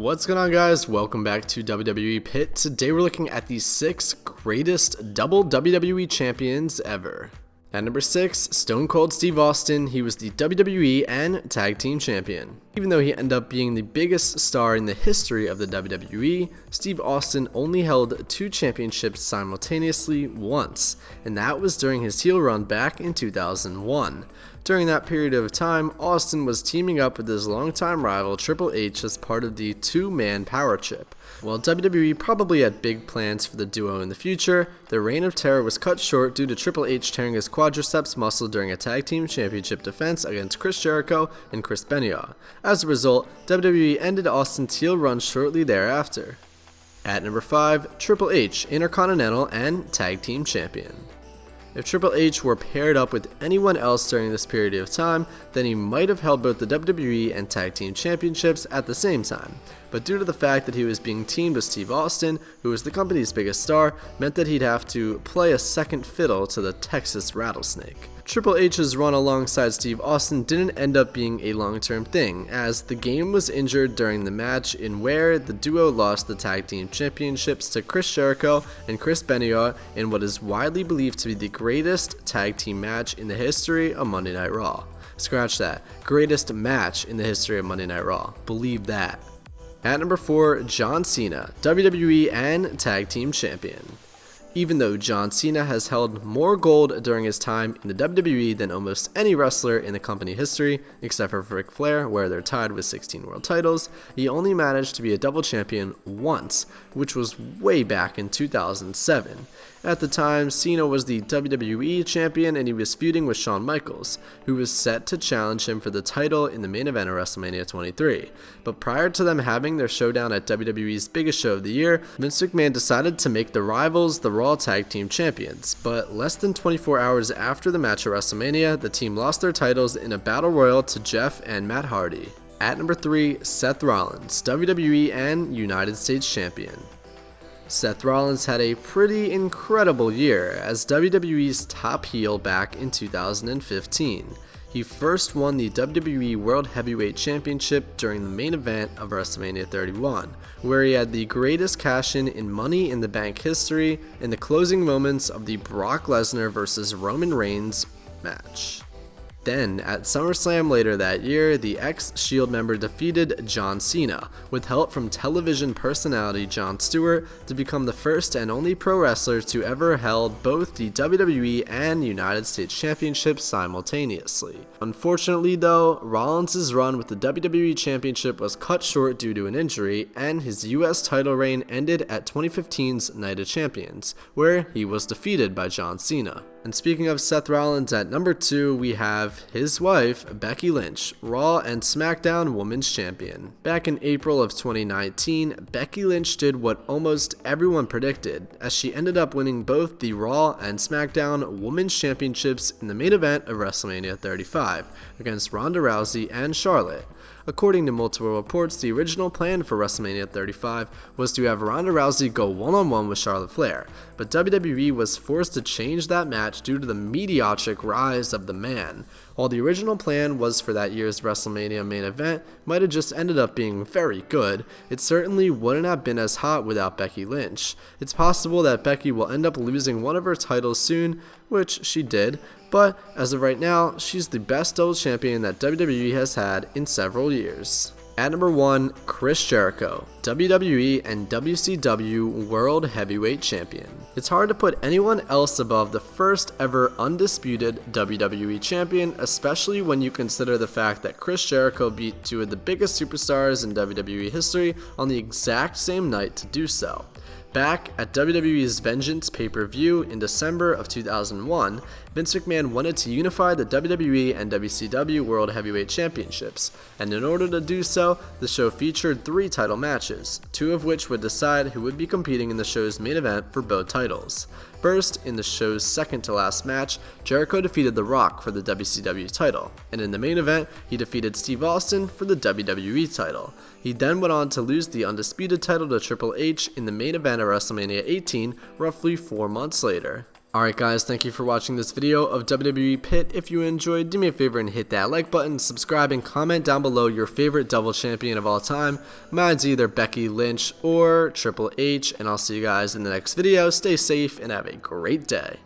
What's going on, guys? Welcome back to WWE Pit. Today we're looking at the 6 greatest double WWE champions ever. At number 6, Stone Cold Steve Austin. He was the WWE and Tag Team Champion. Even though he ended up being the biggest star in the history of the WWE, Steve Austin only held 2 championships simultaneously once, and that was during his heel run back in 2001. During that period of time, Austin was teaming up with his longtime rival Triple H as part of the two-man power trip. While WWE probably had big plans for the duo in the future, their reign of terror was cut short due to Triple H tearing his quadriceps muscle during a tag team championship defense against Chris Jericho and Chris Benoit. As a result, WWE ended Austin's heel run shortly thereafter. At number 5, Triple H, Intercontinental and Tag Team Champion. If Triple H were paired up with anyone else during this period of time, then he might have held both the WWE and Tag Team Championships at the same time. But due to the fact that he was being teamed with Steve Austin, who was the company's biggest star, meant that he'd have to play a second fiddle to the Texas Rattlesnake. Triple H's run alongside Steve Austin didn't end up being a long-term thing, as the Game was injured during the match in where the duo lost the Tag Team Championships to Chris Jericho and Chris Benoit in what is widely believed to be the greatest tag team match in the history of Monday Night Raw. Scratch that. Greatest match in the history of Monday Night Raw. Believe that. At number 4, John Cena, WWE and Tag Team Champion. Even though John Cena has held more gold during his time in the WWE than almost any wrestler in the company history, except for Ric Flair, where they're tied with 16 world titles, he only managed to be a double champion once, which was way back in 2007. At the time, Cena was the WWE champion and he was feuding with Shawn Michaels, who was set to challenge him for the title in the main event of WrestleMania 23. But prior to them having their showdown at WWE's biggest show of the year, Vince McMahon decided to make the rivals the Raw Tag Team Champions. But less than 24 hours after the match at WrestleMania, the team lost their titles in a battle royal to Jeff and Matt Hardy. At number 3, Seth Rollins, WWE and United States Champion. Seth Rollins had a pretty incredible year as WWE's top heel back in 2015. He first won the WWE World Heavyweight Championship during the main event of WrestleMania 31, where he had the greatest cash-in in Money in the Bank history in the closing moments of the Brock Lesnar vs. Roman Reigns match. Then, at SummerSlam later that year, the ex-Shield member defeated John Cena, with help from television personality Jon Stewart, to become the first and only pro wrestler to ever held both the WWE and United States Championships simultaneously. Unfortunately though, Rollins' run with the WWE Championship was cut short due to an injury, and his US title reign ended at 2015's Night of Champions, where he was defeated by John Cena. And speaking of Seth Rollins, at number 2, we have his wife, Becky Lynch, Raw and SmackDown Women's Champion. Back in April of 2019, Becky Lynch did what almost everyone predicted, as she ended up winning both the Raw and SmackDown Women's Championships in the main event of WrestleMania 35 against Ronda Rousey and Charlotte. According to multiple reports, the original plan for WrestleMania 35 was to have Ronda Rousey go one-on-one with Charlotte Flair, but WWE was forced to change that match due to the meteoric rise of the man. While the original plan was for that year's WrestleMania main event might have just ended up being very good, it certainly wouldn't have been as hot without Becky Lynch. It's possible that Becky will end up losing one of her titles soon, which she did, but as of right now, she's the best double champion that WWE has had in several years. At number 1, Chris Jericho, WWE and WCW World Heavyweight Champion. It's hard to put anyone else above the first ever undisputed WWE Champion, especially when you consider the fact that Chris Jericho beat 2 of the biggest superstars in WWE history on the exact same night to do so. Back at WWE's Vengeance pay-per-view in December of 2001, Vince McMahon wanted to unify the WWE and WCW World Heavyweight Championships, and in order to do so, the show featured 3 title matches, 2 of which would decide who would be competing in the show's main event for both titles. First, in the show's second to last match, Jericho defeated The Rock for the WCW title, and in the main event, he defeated Steve Austin for the WWE title. He then went on to lose the undisputed title to Triple H in the main event of WrestleMania 18 roughly 4 months later. Alright guys, thank you for watching this video of WWE Pit. If you enjoyed, do me a favor and hit that like button, subscribe, and comment down below your favorite double champion of all time. Mine's either Becky Lynch or Triple H, and I'll see you guys in the next video. Stay safe and have a great day.